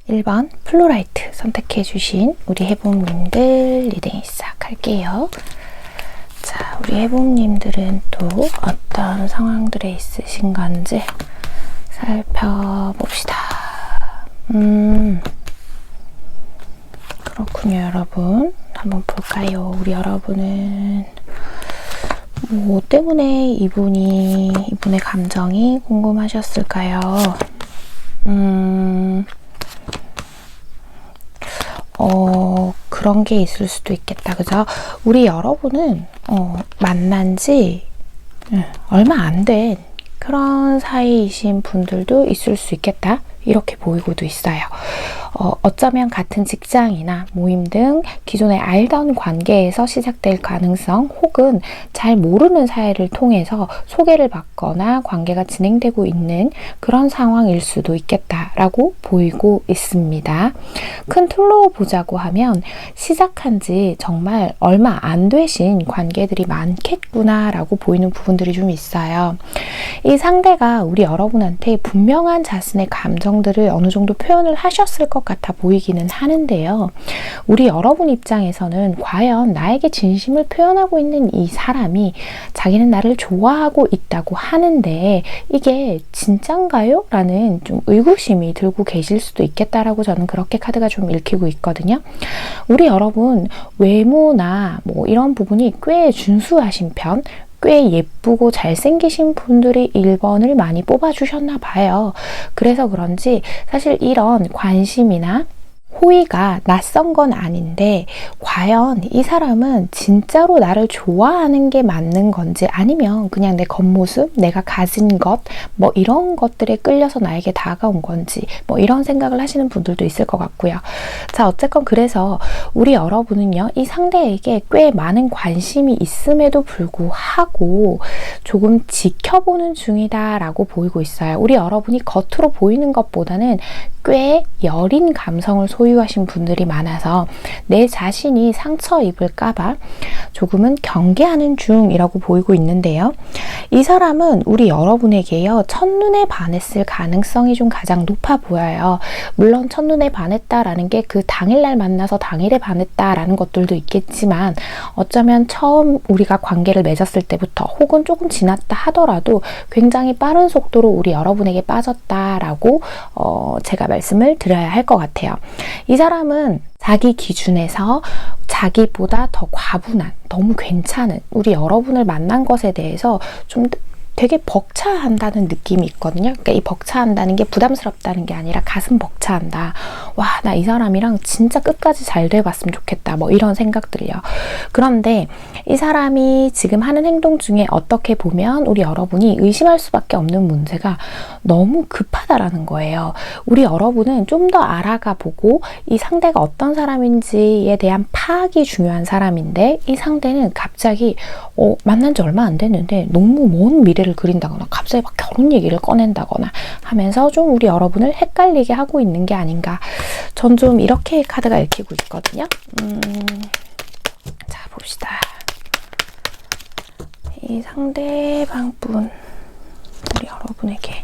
1번 플로라이트 선택해주신 우리 해봄님들 리딩 시작할게요. 자, 우리 해봄님들은 또 어떤 상황들에 있으신 건지 살펴봅시다. 그렇군요, 여러분. 한번 볼까요? 우리 여러분은 뭐 때문에 이분의 감정이 궁금하셨을까요? 그런 게 있을 수도 있겠다. 그죠? 우리 여러분은 만난 지 얼마 안 된 그런 사이이신 분들도 있을 수 있겠다. 이렇게 보이고도 있어요. 어쩌면 같은 직장이나 모임 등 기존에 알던 관계에서 시작될 가능성, 혹은 잘 모르는 사이를 통해서 소개를 받거나 관계가 진행되고 있는 그런 상황일 수도 있겠다라고 보이고 있습니다. 큰 틀로 보자고 하면 시작한 지 정말 얼마 안 되신 관계들이 많겠구나라고 보이는 부분들이 좀 있어요. 이 상대가 우리 여러분한테 분명한 자신의 감정들을 어느 정도 표현을 하셨을 것 같아 보이기는 하는데요. 우리 여러분 입장에서는 과연 나에게 진심을 표현하고 있는 이 사람이 자기는 나를 좋아하고 있다고 하는데 이게 진짠가요? 라는 좀 의구심이 들고 계실 수도 있겠다라고 저는 그렇게 카드가 좀 읽히고 있거든요. 우리 여러분 외모나 뭐 이런 부분이 꽤 준수하신 편, 꽤 예쁘고 잘생기신 분들이 1번을 많이 뽑아주셨나 봐요. 그래서 그런지 사실 이런 관심이나 호의가 낯선 건 아닌데 과연 이 사람은 진짜로 나를 좋아하는 게 맞는 건지, 아니면 그냥 내 겉모습, 내가 가진 것, 뭐 이런 것들에 끌려서 나에게 다가온 건지, 뭐 이런 생각을 하시는 분들도 있을 것 같고요. 자, 어쨌건 그래서 우리 여러분은요, 이 상대에게 꽤 많은 관심이 있음에도 불구하고 조금 지켜보는 중이다 라고 보이고 있어요. 우리 여러분이 겉으로 보이는 것보다는 꽤 여린 감성을 소유하신 분들이 많아서 내 자신이 상처 입을까봐 조금은 경계하는 중이라고 보이고 있는데요. 이 사람은 우리 여러분에게요, 첫눈에 반했을 가능성이 좀 가장 높아 보여요. 물론 첫눈에 반했다라는 게 그 당일날 만나서 당일에 반했다라는 것들도 있겠지만, 어쩌면 처음 우리가 관계를 맺었을 때부터 혹은 조금 지났다 하더라도 굉장히 빠른 속도로 우리 여러분에게 빠졌다라고 제가 말씀을 드려야 할 것 같아요. 이 사람은 자기 기준에서 자기보다 더 과분한, 너무 괜찮은 우리 여러분을 만난 것에 대해서 좀 되게 벅차한다는 느낌이 있거든요. 그러니까 이 벅차한다는 게 부담스럽다는 게 아니라 가슴 벅차한다. 와, 나 이 사람이랑 진짜 끝까지 잘 돼봤으면 좋겠다. 뭐 이런 생각들이요. 그런데 이 사람이 지금 하는 행동 중에 어떻게 보면 우리 여러분이 의심할 수밖에 없는 문제가 너무 급하다라는 거예요. 우리 여러분은 좀 더 알아가 보고 이 상대가 어떤 사람인지에 대한 파악이 중요한 사람인데, 이 상대는 갑자기 만난 지 얼마 안 됐는데 너무 먼 미래를 그린다거나 갑자기 막 결혼 얘기를 꺼낸다거나 하면서 좀 우리 여러분을 헷갈리게 하고 있는 게 아닌가. 전 좀 이렇게 카드가 읽히고 있거든요. 자, 봅시다. 이 상대방 분, 우리 여러분에게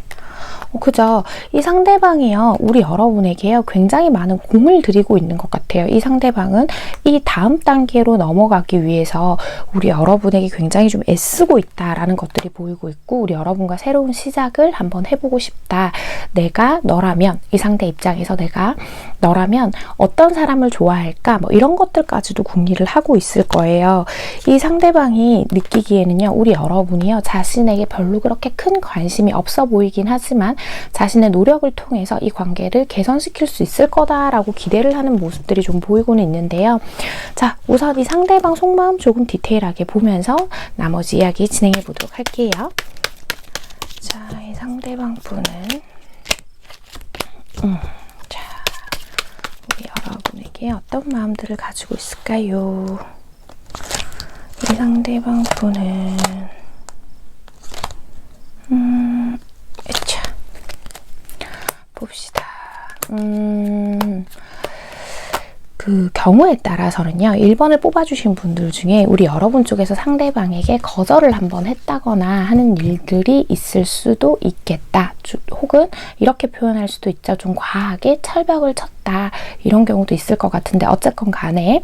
그죠? 이 상대방이요, 우리 여러분에게요, 굉장히 많은 공을 들이고 있는 것 같아요. 이 상대방은 이 다음 단계로 넘어가기 위해서 우리 여러분에게 굉장히 좀 애쓰고 있다라는 것들이 보이고 있고, 우리 여러분과 새로운 시작을 한번 해보고 싶다. 내가 너라면, 이 상대 입장에서 내가 너라면 어떤 사람을 좋아할까? 뭐 이런 것들까지도 궁리를 하고 있을 거예요. 이 상대방이 느끼기에는요, 우리 여러분이요, 자신에게 별로 그렇게 큰 관심이 없어 보이긴 하지만 자신의 노력을 통해서 이 관계를 개선시킬 수 있을 거다라고 기대를 하는 모습들이 좀 보이고는 있는데요. 자, 우선 이 상대방 속마음 조금 디테일하게 보면서 나머지 이야기 진행해 보도록 할게요. 자, 이 상대방 분은 자, 우리 여러분에게 어떤 마음들을 가지고 있을까요? 이 상대방 분은 봅시다. 그 경우에 따라서는요, 1번을 뽑아주신 분들 중에 우리 여러분 쪽에서 상대방에게 거절을 한번 했다거나 하는 일들이 있을 수도 있겠다. 혹은 이렇게 표현할 수도 있죠. 좀 과하게 철벽을 쳤다. 이런 경우도 있을 것 같은데 어쨌건 간에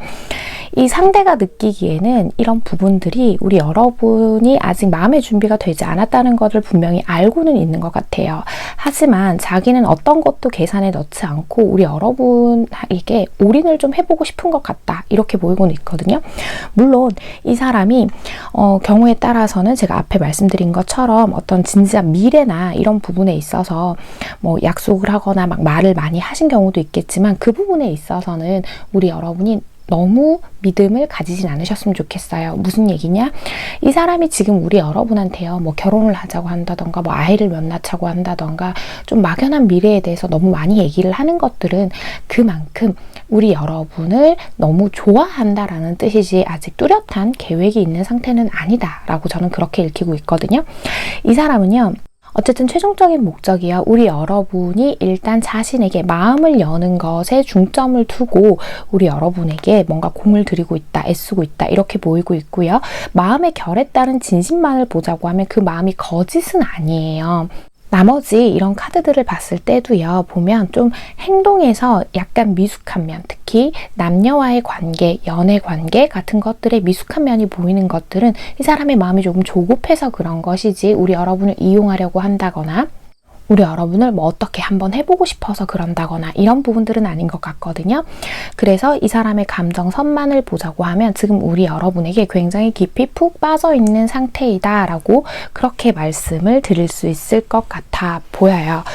이 상대가 느끼기에는 이런 부분들이 우리 여러분이 아직 마음의 준비가 되지 않았다는 것을 분명히 알고는 있는 것 같아요. 하지만 자기는 어떤 것도 계산에 넣지 않고 우리 여러분에게 올인을 좀 해보고 싶은 것 같다. 이렇게 보이고는 있거든요. 물론 이 사람이 경우에 따라서는 제가 앞에 말씀드린 것처럼 어떤 진지한 미래나 이런 부분에 있어서 뭐 약속을 하거나 막 말을 많이 하신 경우도 있겠지만 그 부분에 있어서는 우리 여러분이 너무 믿음을 가지진 않으셨으면 좋겠어요. 무슨 얘기냐? 이 사람이 지금 우리 여러분한테요, 뭐 결혼을 하자고 한다던가, 뭐 아이를 몇 낳자고 한다던가, 좀 막연한 미래에 대해서 너무 많이 얘기를 하는 것들은 그만큼 우리 여러분을 너무 좋아한다라는 뜻이지 아직 뚜렷한 계획이 있는 상태는 아니다라고 저는 그렇게 읽히고 있거든요. 이 사람은요, 어쨌든 최종적인 목적이요. 우리 여러분이 일단 자신에게 마음을 여는 것에 중점을 두고 우리 여러분에게 뭔가 공을 들이고 있다, 애쓰고 있다 이렇게 보이고 있고요. 마음의 결에 따른 진심만을 보자고 하면 그 마음이 거짓은 아니에요. 나머지 이런 카드들을 봤을 때도요, 보면 좀 행동에서 약간 미숙한 면, 특히 남녀와의 관계, 연애 관계 같은 것들의 미숙한 면이 보이는 것들은 이 사람의 마음이 조금 조급해서 그런 것이지 우리 여러분을 이용하려고 한다거나 우리 여러분을 뭐 어떻게 한번 해보고 싶어서 그런다거나 이런 부분들은 아닌 것 같거든요. 그래서 이 사람의 감정선만을 보자고 하면 지금 우리 여러분에게 굉장히 깊이 푹 빠져있는 상태이다 라고 그렇게 말씀을 드릴 수 있을 것 같아 보여요.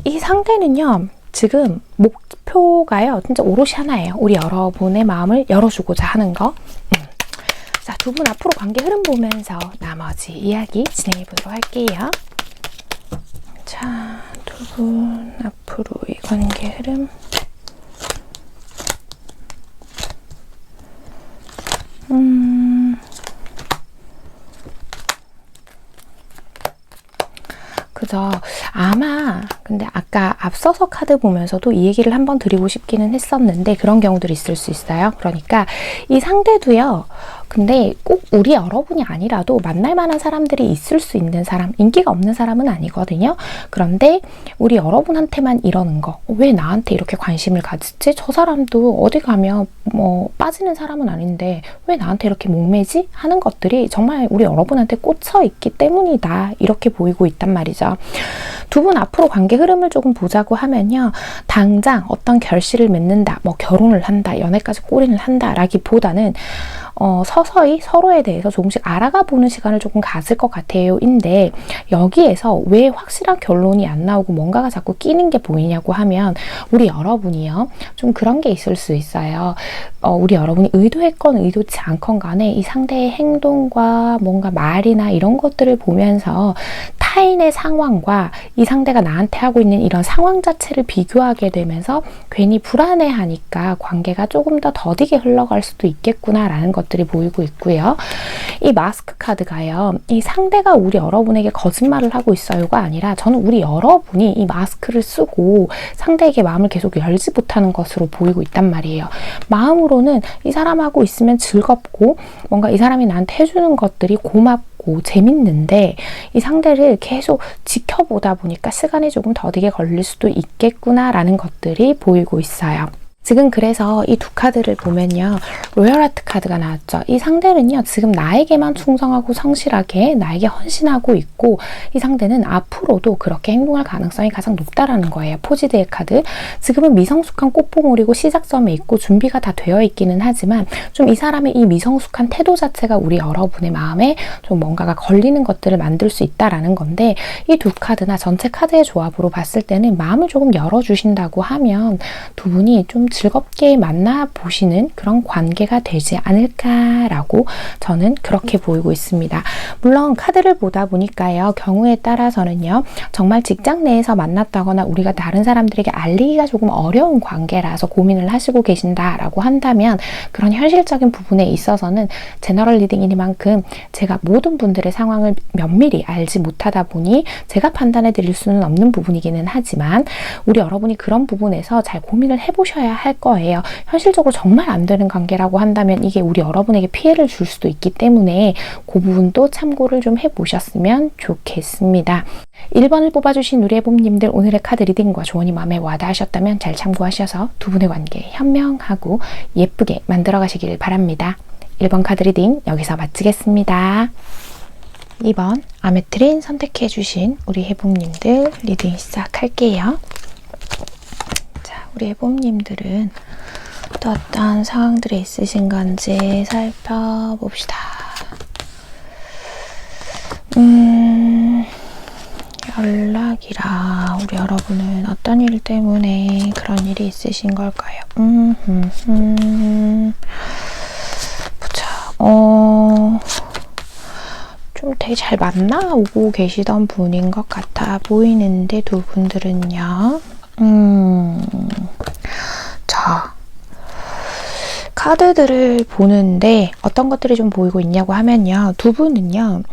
이 상태는요, 지금 목표가요, 진짜 오롯이 하나예요. 우리 여러분의 마음을 열어주고자 하는 거. 자, 두 분 앞으로 관계 흐름 보면서 나머지 이야기 진행해 보도록 할게요. 자, 두 분 앞으로의 관계 흐름. 그죠. 아마 근데 아까 앞서서 카드 보면서도 이 얘기를 한번 드리고 싶기는 했었는데 그런 경우들이 있을 수 있어요. 그러니까 이 상대도요, 근데 꼭 우리 여러분이 아니라도 만날 만한 사람들이 있을 수 있는 사람, 인기가 없는 사람은 아니거든요. 그런데 우리 여러분한테만 이러는 거, 왜 나한테 이렇게 관심을 가지지? 저 사람도 어디 가면 뭐 빠지는 사람은 아닌데 왜 나한테 이렇게 목매지? 하는 것들이 정말 우리 여러분한테 꽂혀 있기 때문이다. 이렇게 보이고 있단 말이죠. 두 분 앞으로 관계 흐름을 조금 보자고 하면요, 당장 어떤 결실을 맺는다, 뭐 결혼을 한다, 연애까지 꼬리를 한다 라기보다는 서서히 서로에 대해서 조금씩 알아가 보는 시간을 조금 가질 것 같아요. 인데 여기에서 왜 확실한 결론이 안 나오고 뭔가가 자꾸 끼는 게 보이냐고 하면 우리 여러분이요, 좀 그런 게 있을 수 있어요. 우리 여러분이 의도했건 의도치 않건 간에 이 상대의 행동과 뭔가 말이나 이런 것들을 보면서 타인의 상황과 이 상대가 나한테 하고 있는 이런 상황 자체를 비교하게 되면서 괜히 불안해하니까 관계가 조금 더 더디게 흘러갈 수도 있겠구나라는 것들이 보이고 있고요. 이 마스크 카드가요, 이 상대가 우리 여러분에게 거짓말을 하고 있어요가 아니라 저는 우리 여러분이 이 마스크를 쓰고 상대에게 마음을 계속 열지 못하는 것으로 보이고 있단 말이에요. 마음으로는 이 사람하고 있으면 즐겁고 뭔가 이 사람이 나한테 해주는 것들이 고맙고 재밌는데 이 상대를 계속 지켜보다 보니까 시간이 조금 더디게 걸릴 수도 있겠구나라는 것들이 보이고 있어요. 지금 그래서 이 두 카드를 보면요, 로열하트 카드가 나왔죠. 이 상대는요, 지금 나에게만 충성하고 성실하게 나에게 헌신하고 있고 이 상대는 앞으로도 그렇게 행동할 가능성이 가장 높다라는 거예요. 포지드의 카드. 지금은 미성숙한 꽃봉오리고 시작점에 있고 준비가 다 되어 있기는 하지만 좀 이 사람의 이 미성숙한 태도 자체가 우리 여러분의 마음에 좀 뭔가가 걸리는 것들을 만들 수 있다라는 건데, 이 두 카드나 전체 카드의 조합으로 봤을 때는 마음을 조금 열어주신다고 하면 두 분이 좀 즐겁게 만나보시는 그런 관계가 되지 않을까라고 저는 그렇게 보이고 있습니다. 물론 카드를 보다 보니까요, 경우에 따라서는요, 정말 직장 내에서 만났다거나 우리가 다른 사람들에게 알리기가 조금 어려운 관계라서 고민을 하시고 계신다라고 한다면 그런 현실적인 부분에 있어서는 제너럴 리딩이니만큼 제가 모든 분들의 상황을 면밀히 알지 못하다 보니 제가 판단해 드릴 수는 없는 부분이기는 하지만 우리 여러분이 그런 부분에서 잘 고민을 해보셔야 할 거예요. 현실적으로 정말 안 되는 관계라고 한다면 이게 우리 여러분에게 피해를 줄 수도 있기 때문에 그 부분도 참고를 좀 해보셨으면 좋겠습니다. 1번을 뽑아주신 우리 해봄님들, 오늘의 카드 리딩과 조언이 마음에 와닿으셨다면 잘 참고하셔서 두 분의 관계 현명하고 예쁘게 만들어 가시길 바랍니다. 1번 카드 리딩 여기서 마치겠습니다. 2번 아메트린 선택해주신 우리 해봄님들 리딩 시작할게요. 자, 우리 해봄님들은 또 어떤 상황들이 있으신 건지 살펴봅시다. 연락이라 우리 여러분은 어떤 일 때문에 그런 일이 있으신 걸까요? 보자. 좀 되게 잘 만나오고 계시던 분인 것 같아 보이는데 두 분들은요. 자, 카드들을 보는데 어떤 것들이 좀 보이고 있냐고 하면요. 두 분은요.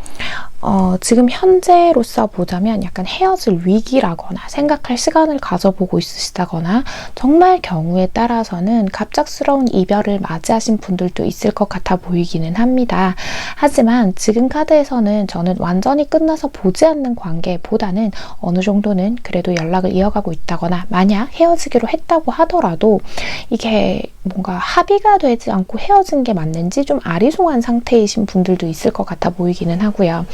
지금 현재로서 보자면 약간 헤어질 위기라거나 생각할 시간을 가져보고 있으시다거나 정말 경우에 따라서는 갑작스러운 이별을 맞이하신 분들도 있을 것 같아 보이기는 합니다. 하지만 지금 카드에서는 저는 완전히 끝나서 보지 않는 관계보다는 어느 정도는 그래도 연락을 이어가고 있다거나 만약 헤어지기로 했다고 하더라도 이게 뭔가 합의가 되지 않고 헤어진 게 맞는지 좀 아리송한 상태이신 분들도 있을 것 같아 보이기는 하고요.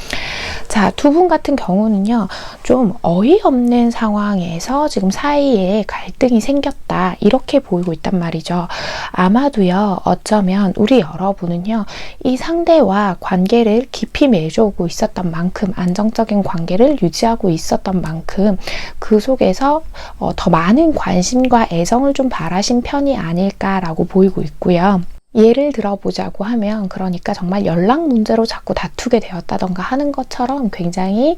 자, 두 분 같은 경우는요, 좀 어이없는 상황에서 지금 사이에 갈등이 생겼다, 이렇게 보이고 있단 말이죠. 아마도요, 어쩌면 우리 여러분은요, 이 상대와 관계를 깊이 맺어오고 있었던 만큼, 안정적인 관계를 유지하고 있었던 만큼 그 속에서 더 많은 관심과 애정을 좀 바라신 편이 아닐까라고 보이고 있고요. 예를 들어보자고 하면, 그러니까 정말 연락 문제로 자꾸 다투게 되었다던가 하는 것처럼 굉장히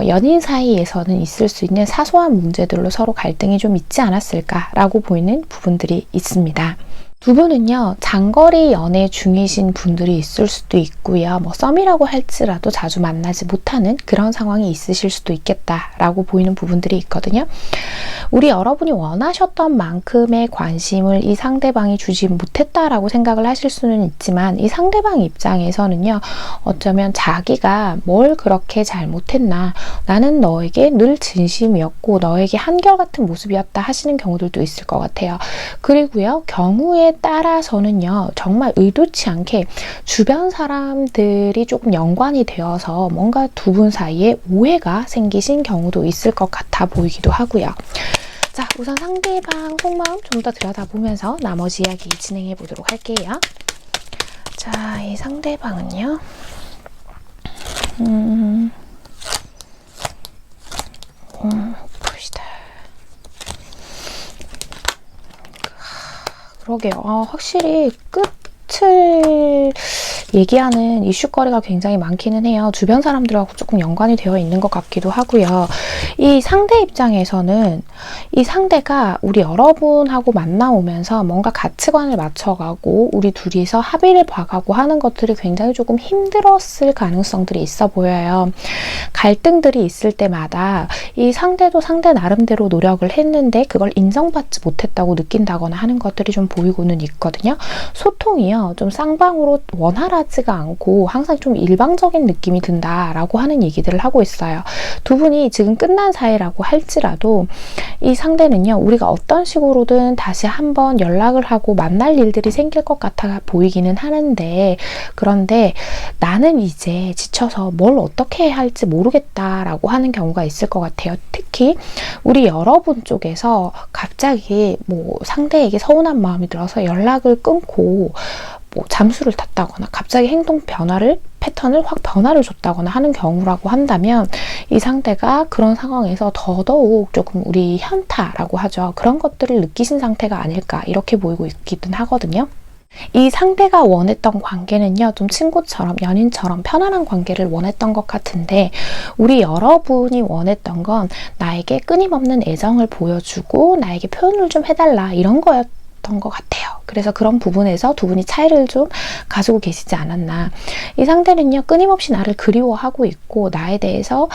연인 사이에서는 있을 수 있는 사소한 문제들로 서로 갈등이 좀 있지 않았을까라고 보이는 부분들이 있습니다. 두 분은요, 장거리 연애 중이신 분들이 있을 수도 있고요. 뭐 썸이라고 할지라도 자주 만나지 못하는 그런 상황이 있으실 수도 있겠다라고 보이는 부분들이 있거든요. 우리 여러분이 원하셨던 만큼의 관심을 이 상대방이 주지 못했다라고 생각을 하실 수는 있지만, 이 상대방 입장에서는요, 어쩌면 자기가 뭘 그렇게 잘못했나, 나는 너에게 늘 진심이었고 너에게 한결같은 모습이었다 하시는 경우들도 있을 것 같아요. 그리고요, 경우에 따라서는요, 정말 의도치 않게 주변 사람들이 조금 연관이 되어서 뭔가 두 분 사이에 오해가 생기신 경우도 있을 것 같아 보이기도 하고요. 자, 우선 상대방 속마음 좀 더 들여다보면서 나머지 이야기 진행해 보도록 할게요. 자, 이 상대방은요, 봅시다. 그러게요. 확실히 끝을 얘기하는 이슈거리가 굉장히 많기는 해요. 주변 사람들하고 조금 연관이 되어 있는 것 같기도 하고요. 이 상대 입장에서는 이 상대가 우리 여러분하고 만나오면서 뭔가 가치관을 맞춰가고 우리 둘이서 합의를 봐가고 하는 것들이 굉장히 조금 힘들었을 가능성들이 있어 보여요. 갈등들이 있을 때마다 이 상대도 상대 나름대로 노력을 했는데 그걸 인정받지 못했다고 느낀다거나 하는 것들이 좀 보이고는 있거든요. 소통이요, 좀 쌍방으로 원활하지가 않고 항상 좀 일방적인 느낌이 든다라고 하는 얘기들을 하고 있어요. 두 분이 지금 끝난 사이라고 할지라도 이 상대는요, 우리가 어떤 식으로든 다시 한번 연락을 하고 만날 일들이 생길 것 같아 보이기는 하는데, 그런데 나는 이제 지쳐서 뭘 어떻게 해야 할지 모르겠다라고 하는 경우가 있을 것 같아요. 특히 우리 여러분 쪽에서 갑자기 뭐 상대에게 서운한 마음이 들어서 연락을 끊고 뭐 잠수를 탔다거나 갑자기 행동 변화를, 패턴을 확 변화를 줬다거나 하는 경우라고 한다면 이 상대가 그런 상황에서 더더욱 조금 우리 현타라고 하죠. 그런 것들을 느끼신 상태가 아닐까, 이렇게 보이고 있기는 하거든요. 이 상대가 원했던 관계는요, 좀 친구처럼, 연인처럼 편안한 관계를 원했던 것 같은데, 우리 여러분이 원했던 건 나에게 끊임없는 애정을 보여주고 나에게 표현을 좀 해달라, 이런 거였던 있었던 것 같아요. 그래서 그런 부분에서 두 분이 차이를 좀 가지고 계시지 않았나. 이 상대는요, 끊임없이 나를 그리워하고 있고 나에 대해서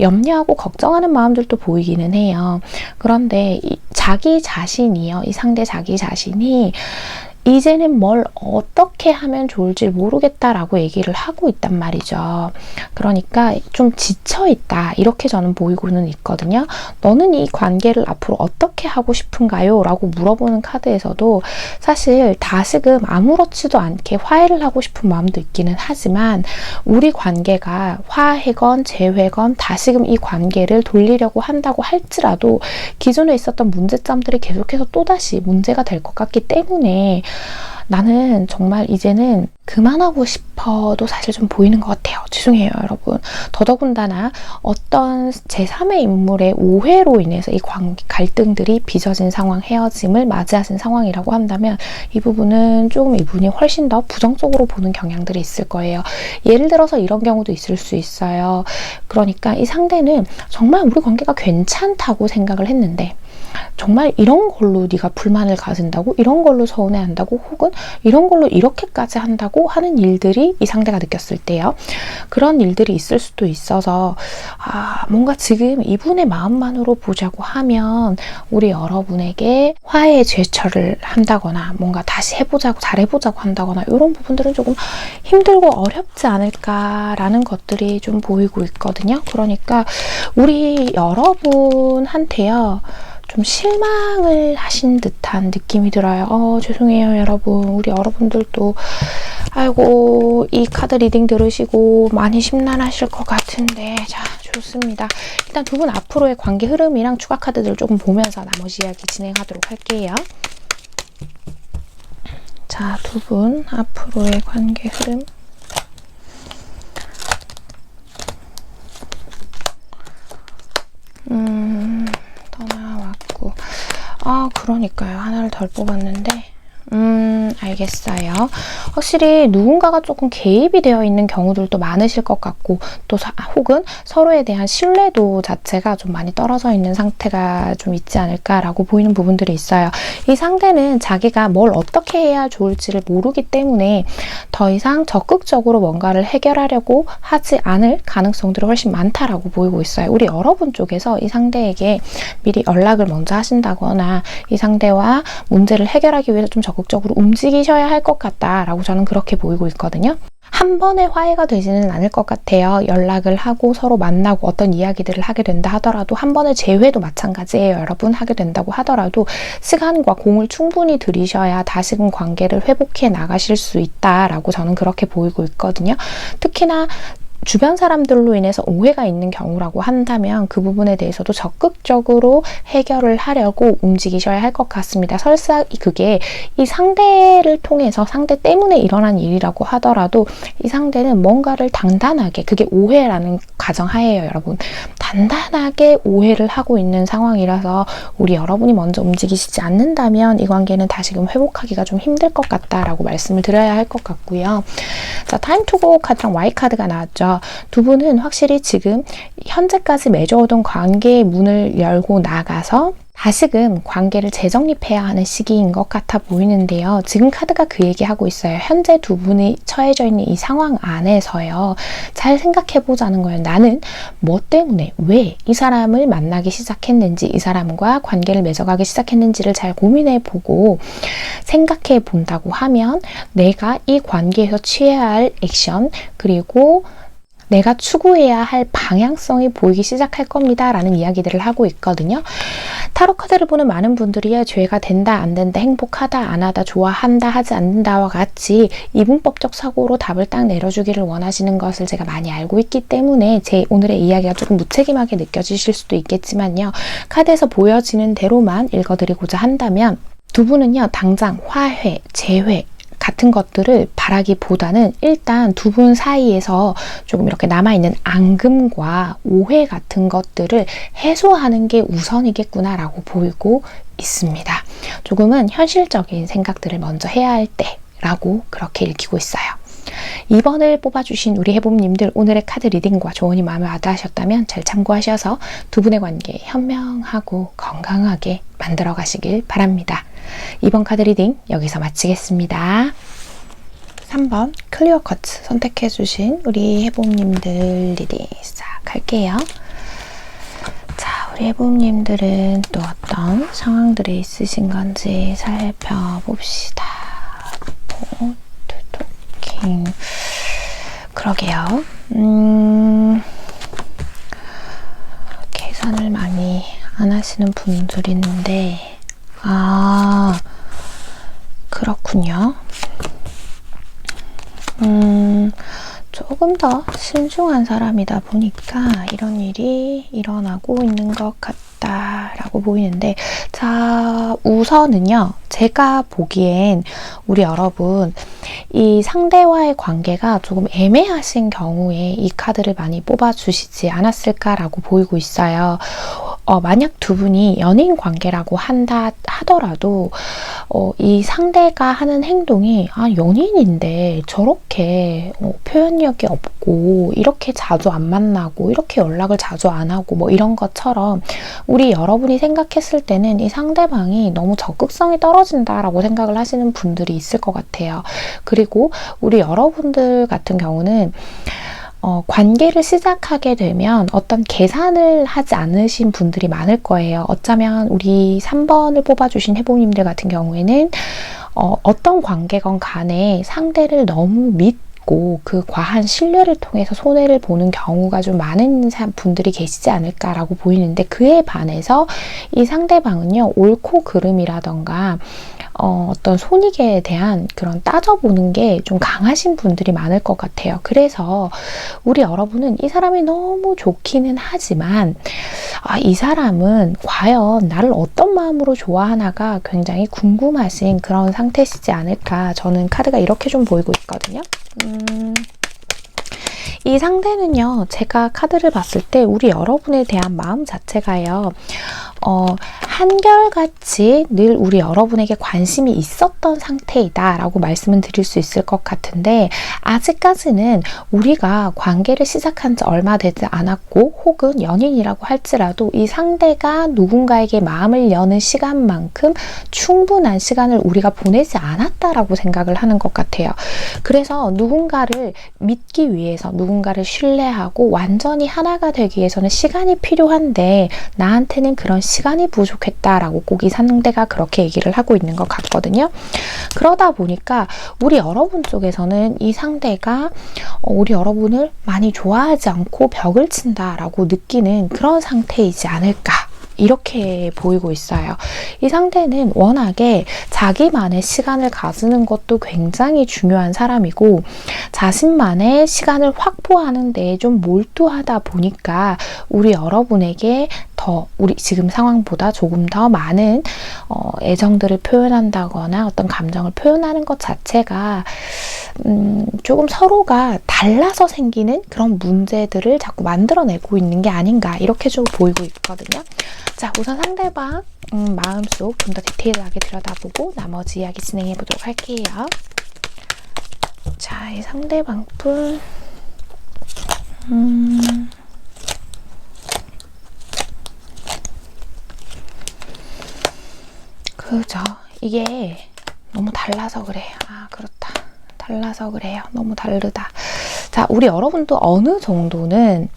염려하고 걱정하는 마음들도 보이기는 해요. 그런데 자기 자신이요, 이 상대 자기 자신이 이제는 뭘 어떻게 하면 좋을지 모르겠다라고 얘기를 하고 있단 말이죠. 그러니까 좀 지쳐있다, 이렇게 저는 보이고는 있거든요. 너는 이 관계를 앞으로 어떻게 하고 싶은가요? 라고 물어보는 카드에서도 사실 다시금 아무렇지도 않게 화해를 하고 싶은 마음도 있기는 하지만 우리 관계가 화해건 재회건 다시금 이 관계를 돌리려고 한다고 할지라도 기존에 있었던 문제점들이 계속해서 또다시 문제가 될 것 같기 때문에 나는 정말 이제는 그만하고 싶어도 사실 좀 보이는 것 같아요. 죄송해요, 여러분. 더더군다나 어떤 제3의 인물의 오해로 인해서 이 갈등들이 빚어진 상황, 헤어짐을 맞이하신 상황이라고 한다면 이 부분은 조금 이분이 훨씬 더 부정적으로 보는 경향들이 있을 거예요. 예를 들어서 이런 경우도 있을 수 있어요. 그러니까 이 상대는 정말 우리 관계가 괜찮다고 생각을 했는데 정말 이런 걸로 네가 불만을 가진다고? 이런 걸로 서운해한다고? 혹은 이런 걸로 이렇게까지 한다고 하는 일들이 이 상대가 느꼈을 때요. 그런 일들이 있을 수도 있어서 뭔가 지금 이분의 마음만으로 보자고 하면 우리 여러분에게 화해의 제스처를 한다거나 뭔가 다시 해보자고 잘해보자고 한다거나 이런 부분들은 조금 힘들고 어렵지 않을까라는 것들이 좀 보이고 있거든요. 그러니까 우리 여러분한테요. 좀 실망을 하신 듯한 느낌이 들어요. 죄송해요, 여러분. 우리 여러분들도 아이고 이 카드 리딩 들으시고 많이 심란하실 것 같은데 자, 좋습니다. 일단 두 분 앞으로의 관계 흐름이랑 추가 카드들 조금 보면서 나머지 이야기 진행하도록 할게요. 자, 두 분 앞으로의 관계 흐름. 그러니까요. 하나를 덜 뽑았는데 알겠어요. 확실히 누군가가 조금 개입이 되어 있는 경우들도 많으실 것 같고 또 혹은 서로에 대한 신뢰도 자체가 좀 많이 떨어져 있는 상태가 좀 있지 않을까라고 보이는 부분들이 있어요. 이 상대는 자기가 뭘 어떻게 해야 좋을지를 모르기 때문에 더 이상 적극적으로 뭔가를 해결하려고 하지 않을 가능성들이 훨씬 많다라고 보이고 있어요. 우리 여러분 쪽에서 이 상대에게 미리 연락을 먼저 하신다거나 이 상대와 문제를 해결하기 위해서 좀 적극적으로 움직이셔야 할 것 같다라고 저는 그렇게 보이고 있거든요. 한 번에 화해가 되지는 않을 것 같아요. 연락을 하고 서로 만나고 어떤 이야기들을 하게 된다 하더라도 한 번의 재회도 마찬가지예요. 여러분 하게 된다고 하더라도 시간과 공을 충분히 들이셔야 다시금 관계를 회복해 나가실 수 있다라고 저는 그렇게 보이고 있거든요. 특히나 주변 사람들로 인해서 오해가 있는 경우라고 한다면 그 부분에 대해서도 적극적으로 해결을 하려고 움직이셔야 할 것 같습니다. 설사 그게 이 상대를 통해서 상대 때문에 일어난 일이라고 하더라도 이 상대는 뭔가를 단단하게, 그게 오해라는 가정하에요, 여러분. 단단하게 오해를 하고 있는 상황이라서 우리 여러분이 먼저 움직이시지 않는다면 이 관계는 다시금 회복하기가 좀 힘들 것 같다라고 말씀을 드려야 할 것 같고요. 자, 타임 투고 카드랑 Y 카드가 나왔죠. 두 분은 확실히 지금 현재까지 맺어오던 관계의 문을 열고 나가서 다시금 관계를 재정립해야 하는 시기인 것 같아 보이는데요. 지금 카드가 그 얘기하고 있어요. 현재 두 분이 처해져 있는 이 상황 안에서요. 잘 생각해보자는 거예요. 나는 뭐 때문에, 왜 이 사람을 만나기 시작했는지, 이 사람과 관계를 맺어가기 시작했는지를 잘 고민해보고 생각해 본다고 하면 내가 이 관계에서 취해야 할 액션, 그리고 내가 추구해야 할 방향성이 보이기 시작할 겁니다 라는 이야기들을 하고 있거든요. 타로 카드를 보는 많은 분들이 죄가 된다 안 된다, 행복하다 안 하다, 좋아한다 하지 않는다와 같이 이분법적 사고로 답을 딱 내려주기를 원하시는 것을 제가 많이 알고 있기 때문에 제 오늘의 이야기가 조금 무책임하게 느껴지실 수도 있겠지만요. 카드에서 보여지는 대로만 읽어드리고자 한다면 두 분은요, 당장 화해, 재회 같은 것들을 바라기보다는 일단 두 분 사이에서 조금 이렇게 남아있는 앙금과 오해 같은 것들을 해소하는 게 우선이겠구나라고 보이고 있습니다. 조금은 현실적인 생각들을 먼저 해야 할 때라고 그렇게 읽히고 있어요. 2번을 뽑아주신 우리 해봄님들, 오늘의 카드 리딩과 조언이 마음에 와닿으셨다면 잘 참고하셔서 두 분의 관계 현명하고 건강하게 만들어 가시길 바랍니다. 이번 카드 리딩 여기서 마치겠습니다. 3번 클리어 커츠 선택해주신 우리 해봄님들 리딩 시작할게요. 자, 우리 해봄님들은 또 어떤 상황들이 있으신 건지 살펴봅시다. 토킹. 그러게요. 계산을 많이 안 하시는 분들이 있는데, 그렇군요. 조금 더 신중한 사람이다 보니까 이런 일이 일어나고 있는 것 같다라고 보이는데, 자, 우선은요, 제가 보기엔 우리 여러분 이 상대와의 관계가 조금 애매하신 경우에 이 카드를 많이 뽑아주시지 않았을까라고 보이고 있어요. 만약 두 분이 연인 관계라고 하더라도 이 상대가 하는 행동이 연인인데 저렇게 표현력이 없고 이렇게 자주 안 만나고 이렇게 연락을 자주 안 하고 뭐 이런 것처럼 우리 여러분이 생각했을 때는 이 상대방이 너무 적극성이 떨어진다라고 생각을 하시는 분들이 있을 것 같아요. 그리고 우리 여러분들 같은 경우는 관계를 시작하게 되면 어떤 계산을 하지 않으신 분들이 많을 거예요. 어쩌면 우리 3번을 뽑아주신 해보님들 같은 경우에는 어떤 관계건 간에 상대를 너무 믿고 그 과한 신뢰를 통해서 손해를 보는 경우가 좀 많은 분들이 계시지 않을까라고 보이는데, 그에 반해서 이 상대방은요, 옳고 그름이라던가 어떤 손익에 대한 그런 따져보는 게 좀 강하신 분들이 많을 것 같아요. 그래서 우리 여러분은 이 사람이 너무 좋기는 하지만 이 사람은 과연 나를 어떤 마음으로 좋아하나가 굉장히 궁금하신 그런 상태시지 않을까, 저는 카드가 이렇게 좀 보이고 있거든요. 이 상대는요, 제가 카드를 봤을 때 우리 여러분에 대한 마음 자체가요, 한결같이 늘 우리 여러분에게 관심이 있었던 상태이다 라고 말씀을 드릴 수 있을 것 같은데, 아직까지는 우리가 관계를 시작한 지 얼마 되지 않았고 혹은 연인이라고 할지라도 이 상대가 누군가에게 마음을 여는 시간만큼 충분한 시간을 우리가 보내지 않았다라고 생각을 하는 것 같아요. 그래서 누군가를 믿기 위해서, 누군가를 신뢰하고 완전히 하나가 되기 위해서는 시간이 필요한데 나한테는 그런 시간이 부족했다라고 꼭 이 상대가 그렇게 얘기를 하고 있는 것 같거든요. 그러다 보니까 우리 여러분 쪽에서는 이 상대가 우리 여러분을 많이 좋아하지 않고 벽을 친다라고 느끼는 그런 상태이지 않을까, 이렇게 보이고 있어요. 이 상대는 워낙에 자기만의 시간을 가지는 것도 굉장히 중요한 사람이고 자신만의 시간을 확보하는 데에 좀 몰두하다 보니까 우리 여러분에게 우리 지금 상황보다 조금 더 많은 애정들을 표현한다거나 어떤 감정을 표현하는 것 자체가 조금 서로가 달라서 생기는 그런 문제들을 자꾸 만들어내고 있는 게 아닌가, 이렇게 좀 보이고 있거든요. 자, 우선 상대방 마음속 좀 더 디테일하게 들여다보고 나머지 이야기 진행해 보도록 할게요. 자, 이 상대방 분 그죠. 이게 너무 달라서 그래요. 그렇다. 달라서 그래요. 너무 다르다. 자, 우리 여러분도 어느 정도는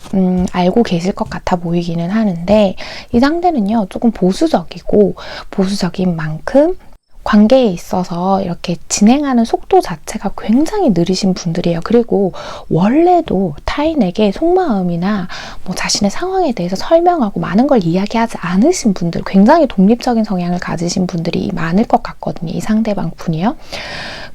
알고 계실 것 같아 보이기는 하는데, 이 상대는요, 조금 보수적이고 보수적인 만큼 관계에 있어서 이렇게 진행하는 속도 자체가 굉장히 느리신 분들이에요. 그리고 원래도 타인에게 속마음이나 뭐 자신의 상황에 대해서 설명하고 많은 걸 이야기하지 않으신 분들, 굉장히 독립적인 성향을 가지신 분들이 많을 것 같거든요. 이 상대방 분이요.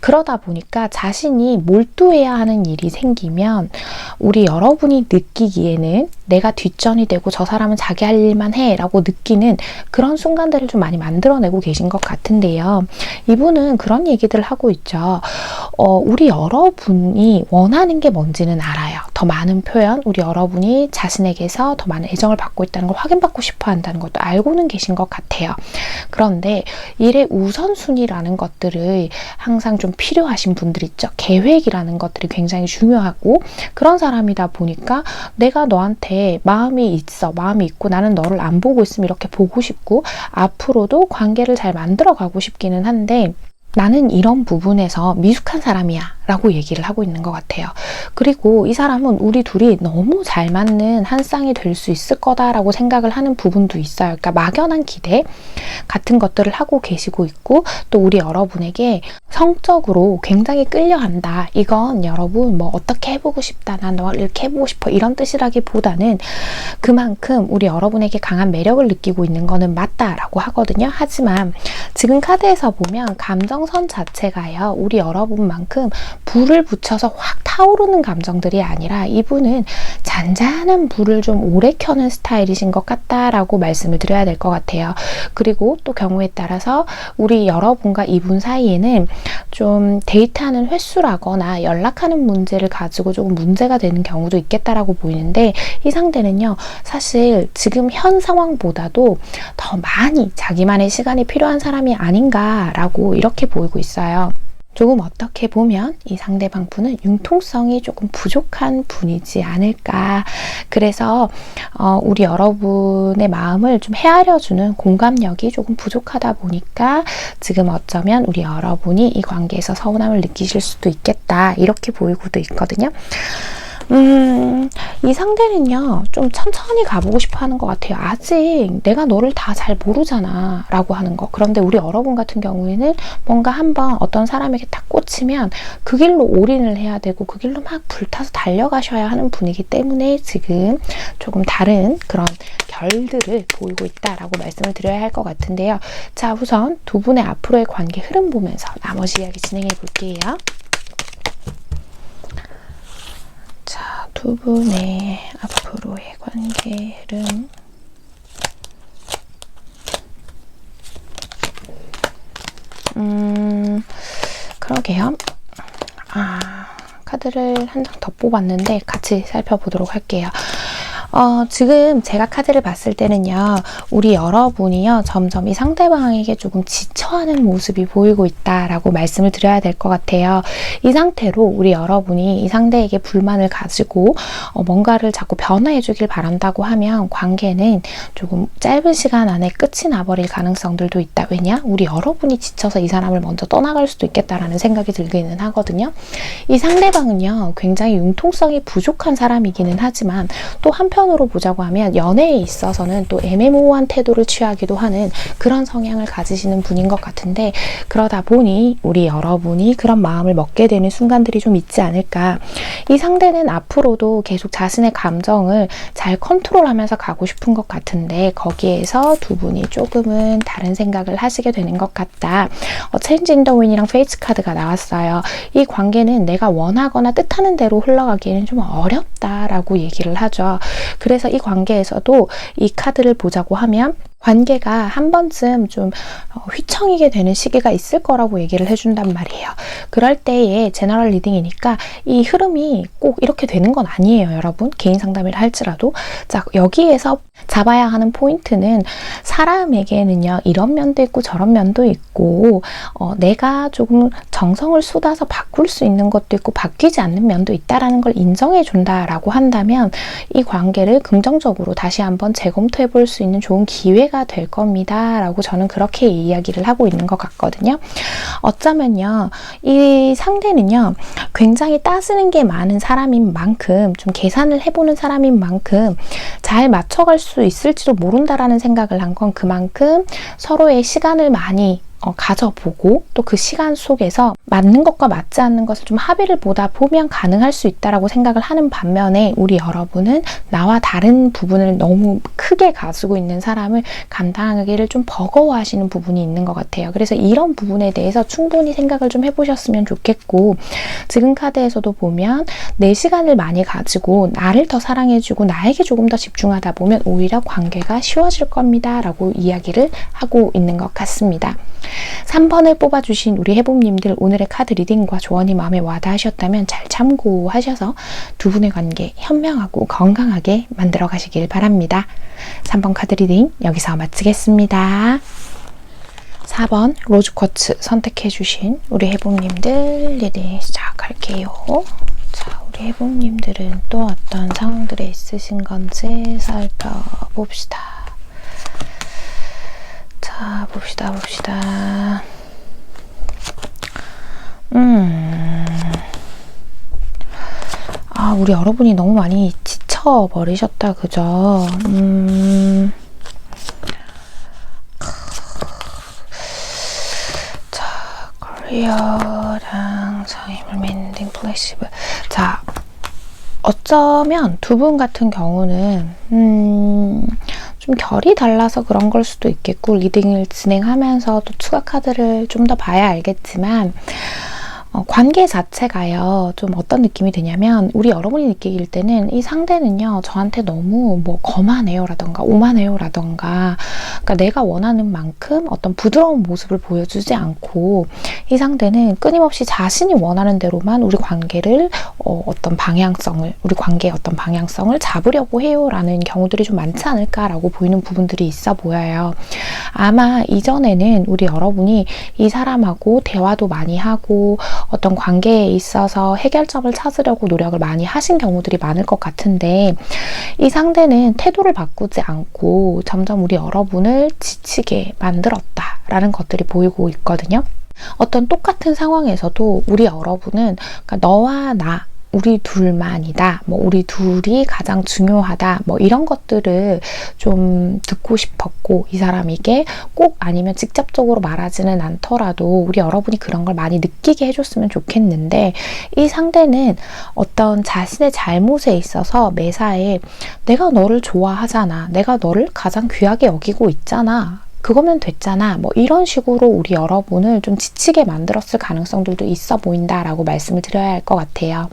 그러다 보니까 자신이 몰두해야 하는 일이 생기면 우리 여러분이 느끼기에는 내가 뒷전이 되고 저 사람은 자기 할 일만 해 라고 느끼는 그런 순간들을 좀 많이 만들어내고 계신 것 같은데요. 이분은 그런 얘기들을 하고 있죠. 우리 여러분이 원하는 게 뭔지는 알아요. 더 많은 표현, 우리 여러분이 자신에게서 더 많은 애정을 받고 있다는 걸 확인받고 싶어 한다는 것도 알고는 계신 것 같아요. 그런데 일의 우선순위라는 것들을 항상 좀 필요하신 분들 있죠. 계획이라는 것들이 굉장히 중요하고 그런 사람이다 보니까 내가 너한테 마음이 있고 나는 너를 안 보고 있으면 이렇게 보고 싶고 앞으로도 관계를 잘 만들어 가고 싶기 같기는 한데 나는 이런 부분에서 미숙한 사람이야 라고 얘기를 하고 있는 것 같아요. 그리고 이 사람은 우리 둘이 너무 잘 맞는 한 쌍이 될 수 있을 거다라고 생각을 하는 부분도 있어요. 그러니까 막연한 기대 같은 것들을 하고 계시고 있고, 또 우리 여러분에게 성적으로 굉장히 끌려한다. 이건 여러분 뭐 어떻게 해보고 싶다, 난 너 이렇게 해보고 싶어, 이런 뜻이라기보다는 그만큼 우리 여러분에게 강한 매력을 느끼고 있는 거는 맞다라고 하거든요. 하지만 지금 카드에서 보면 감정선 자체가요, 우리 여러분만큼 불을 붙여서 확 타오르는 감정들이 아니라 이분은 잔잔한 불을 좀 오래 켜는 스타일이신 것 같다라고 말씀을 드려야 될 것 같아요. 그리고 또 경우에 따라서 우리 여러분과 이분 사이에는 좀 데이트하는 횟수라거나 연락하는 문제를 가지고 조금 문제가 되는 경우도 있겠다라고 보이는데, 이 상대는요 사실 지금 현 상황보다도 더 많이 자기만의 시간이 필요한 사람이 아닌가라고 이렇게 보이고 있어요. 조금 어떻게 보면 이 상대방 분은 융통성이 조금 부족한 분이지 않을까. 그래서 우리 여러분의 마음을 좀 헤아려주는 공감력이 조금 부족하다 보니까 지금 어쩌면 우리 여러분이 이 관계에서 서운함을 느끼실 수도 있겠다, 이렇게 보이고도 있거든요. 이 상대는요 좀 천천히 가보고 싶어 하는 것 같아요. 아직 내가 너를 다 잘 모르잖아 라고 하는 거. 그런데 우리 여러분 같은 경우에는 뭔가 한번 어떤 사람에게 딱 꽂히면 그 길로 올인을 해야 되고 그 길로 막 불타서 달려가셔야 하는 분이기 때문에 지금 조금 다른 그런 결들을 보이고 있다라고 말씀을 드려야 할 것 같은데요. 자, 우선 두 분의 앞으로의 관계 흐름 보면서 나머지 이야기 진행해 볼게요. 자, 두 분의 앞으로의 관계 흐름. 그러게요. 카드를 한 장 더 뽑았는데 같이 살펴보도록 할게요. 지금 제가 카드를 봤을 때는요, 우리 여러분이요 점점 이 상대방에게 조금 지쳐하는 모습이 보이고 있다라고 말씀을 드려야 될 것 같아요. 이 상태로 우리 여러분이 이 상대에게 불만을 가지고 뭔가를 자꾸 변화해 주길 바란다고 하면 관계는 조금 짧은 시간 안에 끝이 나버릴 가능성들도 있다. 왜냐? 우리 여러분이 지쳐서 이 사람을 먼저 떠나갈 수도 있겠다라는 생각이 들기는 하거든요. 이 상대방은요 굉장히 융통성이 부족한 사람이기는 하지만 또 한편으로 보자고 하면 연애에 있어서는 또 애매모호한 태도를 취하기도 하는 그런 성향을 가지시는 분인 것 같은데, 그러다 보니 우리 여러분이 그런 마음을 먹게 되는 순간들이 좀 있지 않을까. 이 상대는 앞으로도 계속 자신의 감정을 잘 컨트롤하면서 가고 싶은 것 같은데 거기에서 두 분이 조금은 다른 생각을 하시게 되는 것 같다. Change in the Wind이랑 페이츠 카드가 나왔어요. 이 관계는 내가 원하거나 뜻하는 대로 흘러가기에는 좀 어렵다라고 얘기를 하죠. 그래서 이 관계에서도 이 카드를 보자고 하면 관계가 한 번쯤 좀 휘청이게 되는 시기가 있을 거라고 얘기를 해준단 말이에요. 그럴 때에 제너럴 리딩이니까 이 흐름이 꼭 이렇게 되는 건 아니에요, 여러분. 개인 상담이라 할지라도. 자, 여기에서 잡아야 하는 포인트는 사람에게는요, 이런 면도 있고 저런 면도 있고 내가 조금 정성을 쏟아서 바꿀 수 있는 것도 있고 바뀌지 않는 면도 있다라는 걸 인정해 준다라고 한다면 이 관계를 긍정적으로 다시 한번 재검토해 볼 수 있는 좋은 기회가 될 겁니다 라고 저는 그렇게 이야기를 하고 있는 것 같거든요. 어쩌면요 이 상대는요 굉장히 따지는 게 많은 사람인 만큼, 좀 계산을 해보는 사람인 만큼 잘 맞춰갈 수 있을지도 모른다라는 생각을 한 건 그만큼 서로의 시간을 많이 가져보고 또 그 시간 속에서 맞는 것과 맞지 않는 것을 좀 합의를 보다 보면 가능할 수 있다라고 생각을 하는 반면에 우리 여러분은 나와 다른 부분을 너무 크게 가지고 있는 사람을 감당하기를 좀 버거워하시는 부분이 있는 것 같아요. 그래서 이런 부분에 대해서 충분히 생각을 좀 해보셨으면 좋겠고, 지금 카드에서도 보면 내 시간을 많이 가지고 나를 더 사랑해주고 나에게 조금 더 집중하다 보면 오히려 관계가 쉬워질 겁니다 라고 이야기를 하고 있는 것 같습니다. 3번을 뽑아주신 우리 해봄님들, 오늘의 카드 리딩과 조언이 마음에 와닿으셨다면 잘 참고하셔서 두 분의 관계 현명하고 건강하게 만들어 가시길 바랍니다. 3번 카드 리딩 여기서 마치겠습니다. 4번 로즈쿼츠 선택해주신 우리 해봄님들 리딩 시작할게요. 자, 우리 해봄님들은 또 어떤 상황들에 있으신 건지 살펴봅시다. 자, 봅시다. 우리 여러분이 너무 많이 지쳐버리셨다, 그죠? 자, 커리어랑 삶을 멘딩 플렉시블. 자, 어쩌면 두 분 같은 경우는 좀 결이 달라서 그런 걸 수도 있겠고, 리딩을 진행하면서 또 추가 카드를 좀 더 봐야 알겠지만, 관계 자체가요, 좀 어떤 느낌이 드냐면, 우리 여러분이 느끼길 때는 이 상대는요, 저한테 너무 뭐 거만해요 라던가 오만해요 라던가, 그러니까 내가 원하는 만큼 어떤 부드러운 모습을 보여주지 않고, 이 상대는 끊임없이 자신이 원하는 대로만 우리 관계를 어떤 방향성을, 우리 관계의 어떤 방향성을 잡으려고 해요 라는 경우들이 좀 많지 않을까라고 보이는 부분들이 있어 보여요. 아마 이전에는 우리 여러분이 이 사람하고 대화도 많이 하고 어떤 관계에 있어서 해결점을 찾으려고 노력을 많이 하신 경우들이 많을 것 같은데, 이 상대는 태도를 바꾸지 않고 점점 우리 여러분을 지치게 만들었다라는 것들이 보이고 있거든요. 어떤 똑같은 상황에서도 우리 여러분은, 그러니까 너와 나, 우리 둘만이다, 뭐 우리 둘이 가장 중요하다, 뭐 이런 것들을 좀 듣고 싶었고, 이 사람에게 꼭 아니면 직접적으로 말하지는 않더라도 우리 여러분이 그런 걸 많이 느끼게 해줬으면 좋겠는데, 이 상대는 어떤 자신의 잘못에 있어서 매사에 내가 너를 좋아하잖아, 내가 너를 가장 귀하게 여기고 있잖아, 그거면 됐잖아, 뭐 이런 식으로 우리 여러분을 좀 지치게 만들었을 가능성들도 있어 보인다라고 말씀을 드려야 할 것 같아요.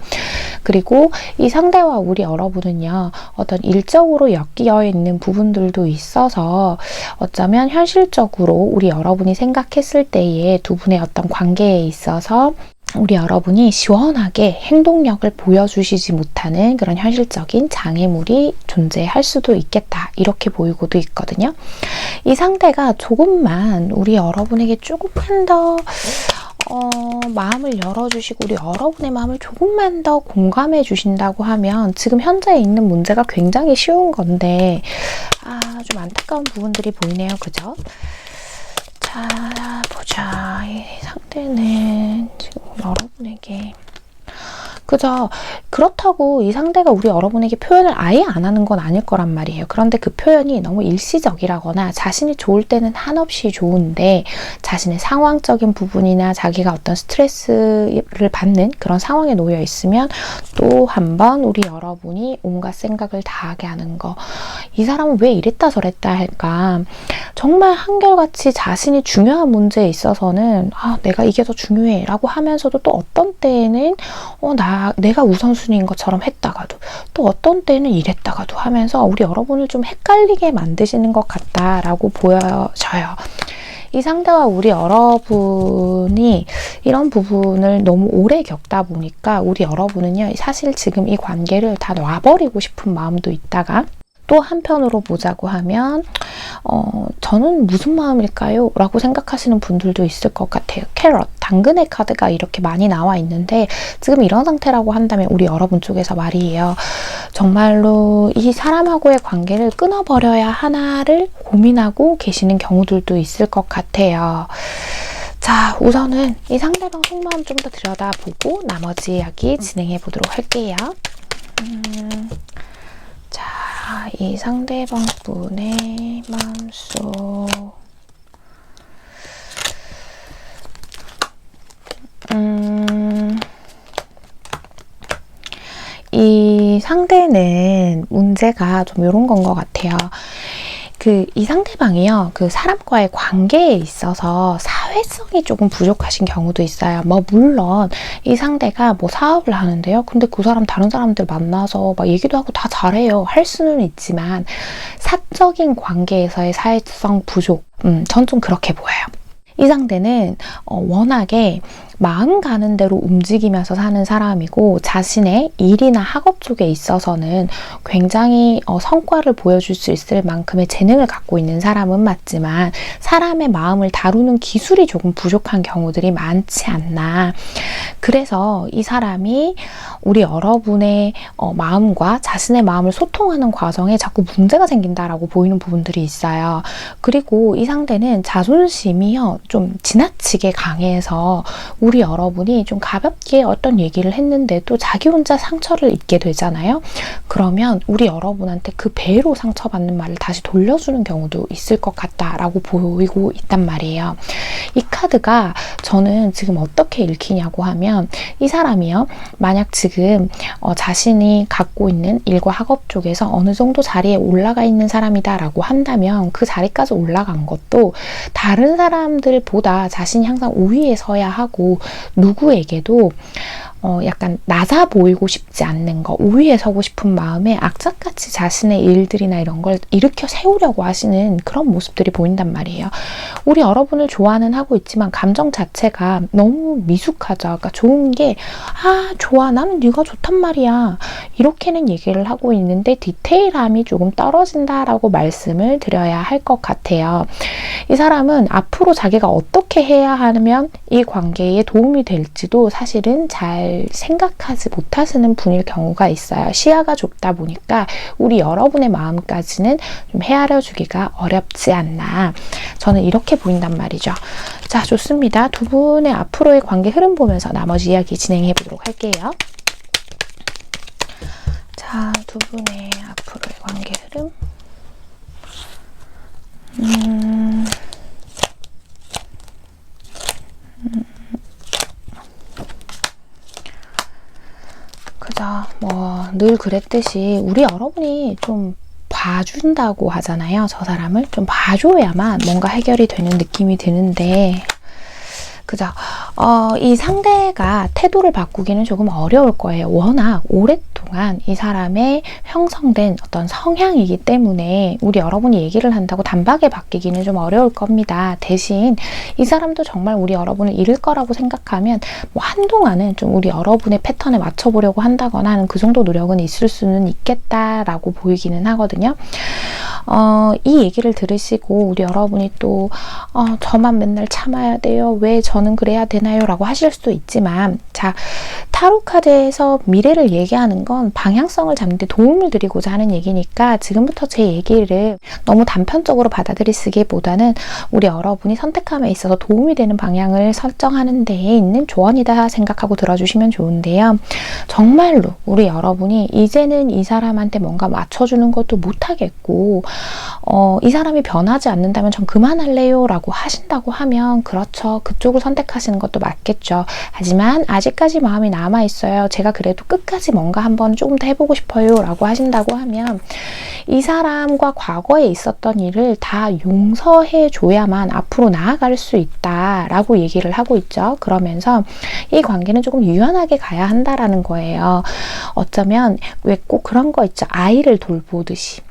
그리고 이 상대와 우리 여러분은요, 어떤 일적으로 엮여 있는 부분들도 있어서 어쩌면 현실적으로 우리 여러분이 생각했을 때의 두 분의 어떤 관계에 있어서 우리 여러분이 시원하게 행동력을 보여주시지 못하는 그런 현실적인 장애물이 존재할 수도 있겠다, 이렇게 보이고도 있거든요. 이 상대가 조금만 우리 여러분에게 조금만 더 마음을 열어주시고 우리 여러분의 마음을 조금만 더 공감해 주신다고 하면, 지금 현재 있는 문제가 굉장히 쉬운 건데 좀 안타까운 부분들이 보이네요, 그죠? 자, 보자. 이 상대는 지금 여러분에게, 그죠? 그렇다고 이 상대가 우리 여러분에게 표현을 아예 안 하는 건 아닐 거란 말이에요. 그런데 그 표현이 너무 일시적이라거나, 자신이 좋을 때는 한없이 좋은데 자신의 상황적인 부분이나 자기가 어떤 스트레스를 받는 그런 상황에 놓여 있으면 또 한 번 우리 여러분이 온갖 생각을 다 하게 하는 거. 이 사람은 왜 이랬다 저랬다 할까? 정말 한결같이 자신이 중요한 문제에 있어서는 내가 이게 더 중요해 라고 하면서도, 또 어떤 때에는 내가 우선순위인 것처럼 했다가도, 또 어떤 때는 이랬다가도 하면서 우리 여러분을 좀 헷갈리게 만드시는 것 같다라고 보여져요. 이 상대와 우리 여러분이 이런 부분을 너무 오래 겪다 보니까 우리 여러분은요, 사실 지금 이 관계를 다 놔버리고 싶은 마음도 있다가, 또 한편으로 보자고 하면 저는 무슨 마음일까요? 라고 생각하시는 분들도 있을 것 같아요. 캐럿, 당근의 카드가 이렇게 많이 나와 있는데, 지금 이런 상태라고 한다면 우리 여러분 쪽에서 말이에요, 정말로 이 사람하고의 관계를 끊어버려야 하나를 고민하고 계시는 경우들도 있을 것 같아요. 자, 우선은 이 상대방 속마음 좀 더 들여다보고 나머지 이야기 진행해 보도록 할게요. 자, 이 상대방 분의 마음속, 이 상대는 문제가 좀 이런 건 것 같아요. 이 상대방이요, 그 사람과의 관계에 있어서 사회성이 조금 부족하신 경우도 있어요. 물론 이 상대가 사업을 하는데요, 근데 그 사람 다른 사람들 만나서 얘기도 하고 다 잘해요, 할 수는 있지만 사적인 관계에서의 사회성 부족, 전 좀 그렇게 보여요. 이 상대는 워낙에 마음 가는 대로 움직이면서 사는 사람이고, 자신의 일이나 학업 쪽에 있어서는 굉장히 성과를 보여줄 수 있을 만큼의 재능을 갖고 있는 사람은 맞지만, 사람의 마음을 다루는 기술이 조금 부족한 경우들이 많지 않나. 그래서 이 사람이 우리 여러분의 마음과 자신의 마음을 소통하는 과정에 자꾸 문제가 생긴다라고 보이는 부분들이 있어요. 그리고 이 상대는 자존심이요, 좀 지나치게 강해서 우리 우리 여러분이 좀 가볍게 어떤 얘기를 했는데도 자기 혼자 상처를 입게 되잖아요. 그러면 우리 여러분한테 그 배로 상처받는 말을 다시 돌려주는 경우도 있을 것 같다라고 보이고 있단 말이에요. 이 카드가 저는 지금 어떻게 읽히냐고 하면 이 사람이요. 만약 지금 자신이 갖고 있는 일과 학업 쪽에서 어느 정도 자리에 올라가 있는 사람이다라고 한다면 그 자리까지 올라간 것도 다른 사람들보다 자신이 항상 우위에 서야 하고 누구에게도 약간 낮아 보이고 싶지 않는 거, 우위에 서고 싶은 마음에 악착같이 자신의 일들이나 이런 걸 일으켜 세우려고 하시는 그런 모습들이 보인단 말이에요. 우리 여러분을 좋아는 하고 있지만 감정 자체가 너무 미숙하죠. 그러니까 좋은 게 좋아, 나는 네가 좋단 말이야, 이렇게는 얘기를 하고 있는데 디테일함이 조금 떨어진다라고 말씀을 드려야 할 것 같아요. 이 사람은 앞으로 자기가 어떻게 해야 하면 이 관계에 도움이 될지도 사실은 잘 생각하지 못하시는 분일 경우가 있어요. 시야가 좁다 보니까 우리 여러분의 마음까지는 좀 헤아려 주기가 어렵지 않나, 저는 이렇게 보인단 말이죠. 자, 좋습니다. 두 분의 앞으로의 관계 흐름 보면서 나머지 이야기 진행해 보도록 할게요. 자, 두 분의 앞으로의 관계 흐름. 그죠. 늘 그랬듯이 우리 여러분이 좀 봐준다고 하잖아요. 저 사람을 좀 봐줘야만 뭔가 해결이 되는 느낌이 드는데, 그죠. 이 상대가 태도를 바꾸기는 조금 어려울 거예요. 워낙 오랫동안 이 사람의 형성된 어떤 성향이기 때문에 우리 여러분이 얘기를 한다고 단박에 바뀌기는 좀 어려울 겁니다. 대신 이 사람도 정말 우리 여러분을 잃을 거라고 생각하면 한동안은 좀 우리 여러분의 패턴에 맞춰보려고 한다거나 하는 그 정도 노력은 있을 수는 있겠다라고 보이기는 하거든요. 이 얘기를 들으시고 우리 여러분이 또 저만 맨날 참아야 돼요, 왜 저는 그래야 되나요? 라고 하실 수도 있지만, 자, 타로 카드에서 미래를 얘기하는 건 방향성을 잡는 데 도움을 드리고자 하는 얘기니까 지금부터 제 얘기를 너무 단편적으로 받아들이시기보다는 우리 여러분이 선택함에 있어서 도움이 되는 방향을 설정하는 데에 있는 조언이다 생각하고 들어주시면 좋은데요. 정말로 우리 여러분이 이제는 이 사람한테 뭔가 맞춰주는 것도 못하겠고 이 사람이 변하지 않는다면 전 그만할래요 라고 하신다고 하면 그렇죠. 그쪽을 선택하시는 것도 맞겠죠. 하지만 아직까지 마음이 남아있어요. 제가 그래도 끝까지 뭔가 한번 조금 더 해보고 싶어요 라고 하신다고 하면 이 사람과 과거에 있었던 일을 다 용서해 줘야만 앞으로 나아갈 수 있다 라고 얘기를 하고 있죠. 그러면서 이 관계는 조금 유연하게 가야 한다라는 거예요. 어쩌면 왜 꼭 그런 거 있죠. 아이를 돌보듯이.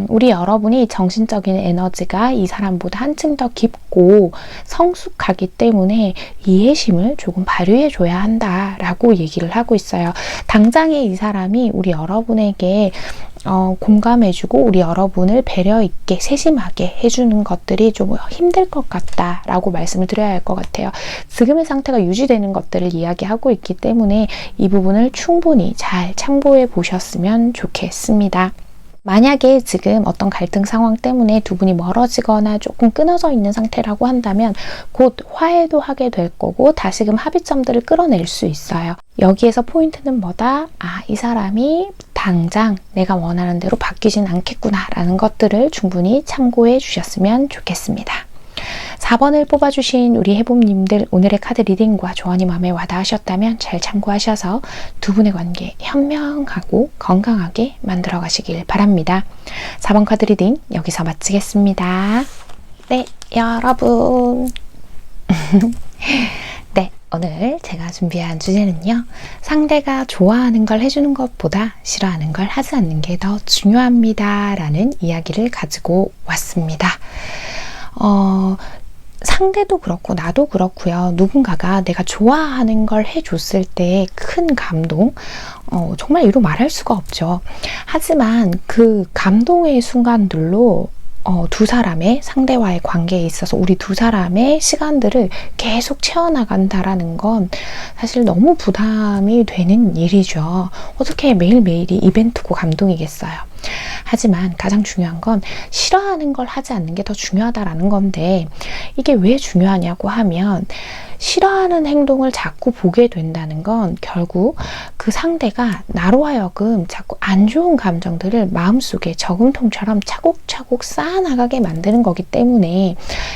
우리 여러분이 정신적인 에너지가 이 사람보다 한층 더 깊고 성숙하기 때문에 이해심을 조금 발휘해 줘야 한다라고 얘기를 하고 있어요. 당장에 이 사람이 우리 여러분에게 공감해주고 우리 여러분을 배려있게 세심하게 해주는 것들이 좀 힘들 것 같다라고 말씀을 드려야 할 것 같아요. 지금의 상태가 유지되는 것들을 이야기하고 있기 때문에 이 부분을 충분히 잘 참고해 보셨으면 좋겠습니다. 만약에 지금 어떤 갈등 상황 때문에 두 분이 멀어지거나 조금 끊어져 있는 상태라고 한다면 곧 화해도 하게 될 거고 다시금 합의점들을 끌어낼 수 있어요. 여기에서 포인트는 뭐다? 이 사람이 당장 내가 원하는 대로 바뀌진 않겠구나 라는 것들을 충분히 참고해 주셨으면 좋겠습니다. 4번을 뽑아주신 우리 해봄님들, 오늘의 카드 리딩과 조언이 마음에 와닿으셨다면 잘 참고하셔서 두 분의 관계 현명하고 건강하게 만들어 가시길 바랍니다. 4번 카드 리딩 여기서 마치겠습니다. 네, 여러분. 네, 오늘 제가 준비한 주제는요. 상대가 좋아하는 걸 해주는 것보다 싫어하는 걸 하지 않는 게 더 중요합니다. 라는 이야기를 가지고 왔습니다. 상대도 그렇고 나도 그렇고요. 누군가가 내가 좋아하는 걸 해줬을 때 큰 감동, 정말 이루 말할 수가 없죠. 하지만 그 감동의 순간들로 두 사람의 상대와의 관계에 있어서 우리 두 사람의 시간들을 계속 채워나간다라는 건 사실 너무 부담이 되는 일이죠. 어떻게 매일매일이 이벤트고 감동이겠어요. 하지만 가장 중요한 건 싫어하는 걸 하지 않는 게 더 중요하다라는 건데, 이게 왜 중요하냐고 하면 싫어하는 행동을 자꾸 보게 된다는 건 결국 그 상대가 나로 하여금 자꾸 안 좋은 감정들을 마음속에 저금통처럼 차곡차곡 쌓아나가게 만드는 거기 때문에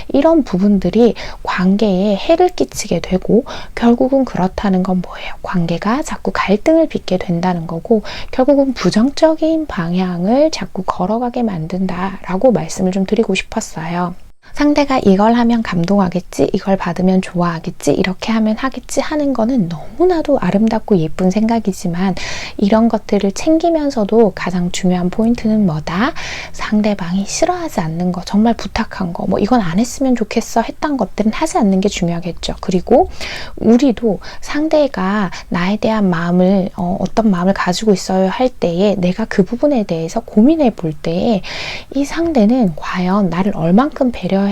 이런 부분들이 관계에 해를 끼치게 되고 결국은 그렇다는 건 뭐예요? 관계가 자꾸 갈등을 빚게 된다는 거고 결국은 부정적인 방향을 자꾸 걸어가게 만든다라고 말씀을 좀 드리고 싶었어요. 상대가 이걸 하면 감동하겠지, 이걸 받으면 좋아하겠지, 이렇게 하면 하겠지 하는 거는 너무나도 아름답고 예쁜 생각이지만 이런 것들을 챙기면서도 가장 중요한 포인트는 뭐다? 상대방이 싫어하지 않는 거, 정말 부탁한 거, 뭐 이건 안 했으면 좋겠어 했던 것들은 하지 않는 게 중요하겠죠. 그리고 우리도 상대가 나에 대한 마음을 어떤 마음을 가지고 있어야 할 때에 내가 그 부분에 대해서 고민해 볼 때에 이 상대는 과연 나를 얼만큼 배려해서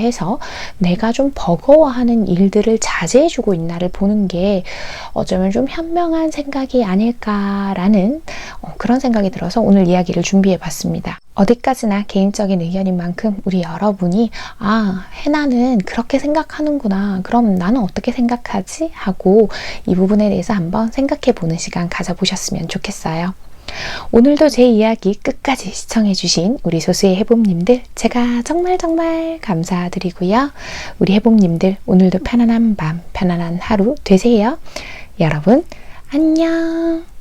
내가 좀 버거워하는 일들을 자제해주고 있나를 보는 게 어쩌면 좀 현명한 생각이 아닐까라는 그런 생각이 들어서 오늘 이야기를 준비해 봤습니다. 어디까지나 개인적인 의견인 만큼 우리 여러분이 해나는 그렇게 생각하는구나. 그럼 나는 어떻게 생각하지? 하고 이 부분에 대해서 한번 생각해 보는 시간 가져보셨으면 좋겠어요. 오늘도 제 이야기 끝까지 시청해주신 우리 소수의 해봄님들 제가 정말 감사드리고요. 우리 해봄님들 오늘도 편안한 밤, 편안한 하루 되세요. 여러분 안녕.